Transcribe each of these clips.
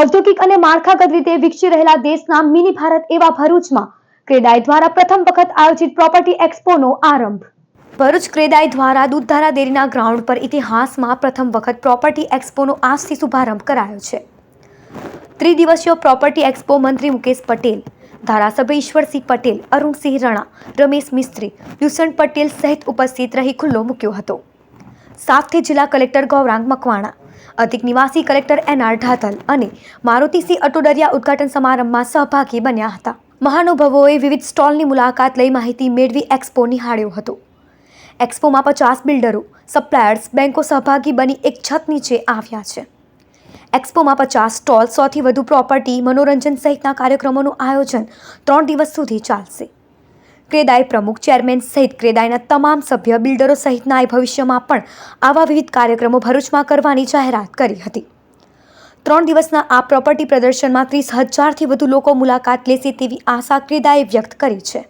ઔદ્યોગિક અને માળખાગત રીતે વિકસી રહેલા દેશના મિની ભારત એવા ભરૂચમાં ક્રેડાઈ દ્વારા પ્રથમ વખત આયોજિત પ્રોપર્ટી એક્સપોનો આરંભ. ભરૂચ ક્રેડાઈ દ્વારા દૂધધારા ડેરીના ગ્રાઉન્ડ પર ઇતિહાસમાં પ્રથમ વખત પ્રોપર્ટી એક્સપોનો આજથી શુભારંભ કરાયો છે. ત્રિદિવસીય પ્રોપર્ટી એક્સપો મંત્રી મુકેશ પટેલ, ધારાસભ્ય ઈશ્વરસિંહ પટેલ, અરુણસિંહ રણા, રમેશ મિસ્ત્રી, યુસન પટેલ સહિત ઉપસ્થિત રહી ખુલ્લો મૂક્યો હતો. સાથે જિલ્લા કલેક્ટર ગૌરાંગ મકવાણા, અધિક નિવાસી કલેક્ટર એનઆર ઢાતલ અને મારુતિસિંહ અટોડરિયા ઉદ્ઘાટન સમારંભમાં સહભાગી બન્યા હતા. મહાનુભાવોએ વિવિધ સ્ટોલની મુલાકાત લઈ માહિતી મેળવી એક્સપો નિહાળ્યો હતો. એક્સપોમાં 50 બિલ્ડરો, સપ્લાયર્સ, બેંકો સહભાગી બની એક છત નીચે આવ્યા છે. એક્સપોમાં 50 સ્ટોલ, 100થી વધુ પ્રોપર્ટી, મનોરંજન સહિતના કાર્યક્રમોનું આયોજન 3 દિવસ સુધી ચાલશે. ક્રેડાઈ પ્રમુખ, ચેરમેન સહિત ક્રેડાઈના તમામ સભ્ય, બિલ્ડરો સહિતના ભવિષ્યમાં પણ આવા વિવિધ કાર્યક્રમો ભરૂચમાં કરવાની જાહેરાત કરી હતી. 3 દિવસના આ પ્રોપર્ટી પ્રદર્શનમાં 30,000થી વધુ લોકો મુલાકાત લેશે તેવી આશા ક્રેડાઈએ વ્યક્ત કરી છે.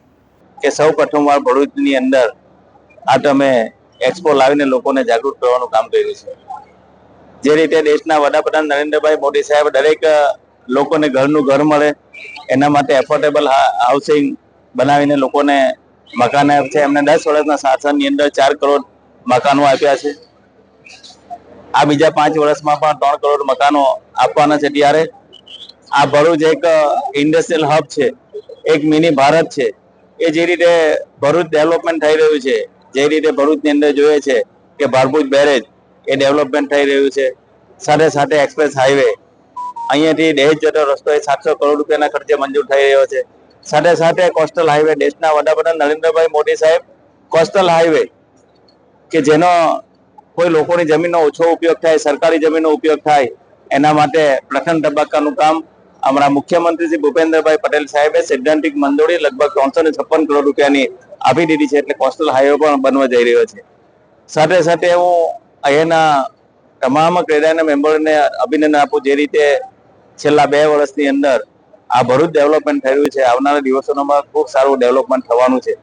કે સૌ પ્રથમવાર ભરૂચની અંદર આ તમે એક્સપો લાવીને લોકોને જાગૃત કરવાનું કામ કર્યું છે. જે રીતે દેશના વડાપ્રધાન નરેન્દ્રભાઈ મોદી સાહેબ દરેક લોકોને ઘરનું ઘર મળે એના માટે એફોર્ડેબલ હાઉસિંગ બનાવીને લોકોને મકાન આપ્યા છે. એમને 10 વર્ષના શાસનની અંદર 4 કરોડ મકાનો આપ્યા છે. આ બીજા 5 વર્ષમાં પણ 3 કરોડ મકાનો આપવાના છે. ત્યારે આ ભરૂચ એક ઇન્ડસ્ટ્રીયલ હબ છે, એક મિની ભારત છે. એ જે રીતે ભરૂચ ડેવલપમેન્ટ થઈ રહ્યું છે, જે રીતે ભરૂચની અંદર જોઈએ છે કે ભારભૂજ બેરેજ એ ડેવલપમેન્ટ થઈ રહ્યું છે. સાથે સાથે એક્સપ્રેસ હાઈવે અહીંયાથી દહેજ જતો રસ્તો એ 700 કરોડ રૂપિયાના ખર્ચે મંજૂર થઈ રહ્યો છે. સાથે સાથે કોસ્ટલ હાઈવે, દેશના વડાપ્રધાન નરેન્દ્રભાઈ મોદી સાહેબ કોસ્ટલ હાઈવે કે જેનો કોઈ લોકોની જમીનનો ઓછો ઉપયોગ થાય, સરકારી જમીનનો ઉપયોગ થાય, એના માટે પ્રથમ તબક્કાનું કામ અમારા મુખ્યમંત્રી શ્રી ભૂપેન્દ્રભાઈ પટેલ સાહેબે સૈદ્ધાંતિક મંજૂરી લગભગ 356 કરોડ રૂપિયાની આપી દીધી છે. એટલે કોસ્ટલ હાઈવે પણ બનવા જઈ રહ્યો છે. સાથે સાથે હું અહીંયાના તમામ ક્રેડાઈના મેમ્બરોને અભિનંદન આપું, જે રીતે છેલ્લા 2 વર્ષની અંદર આ ભરૂચ ડેવલપમેન્ટ થયું છે. આવનારા દિવસોમાં ખૂબ સારું ડેવલપમેન્ટ થવાનું છે.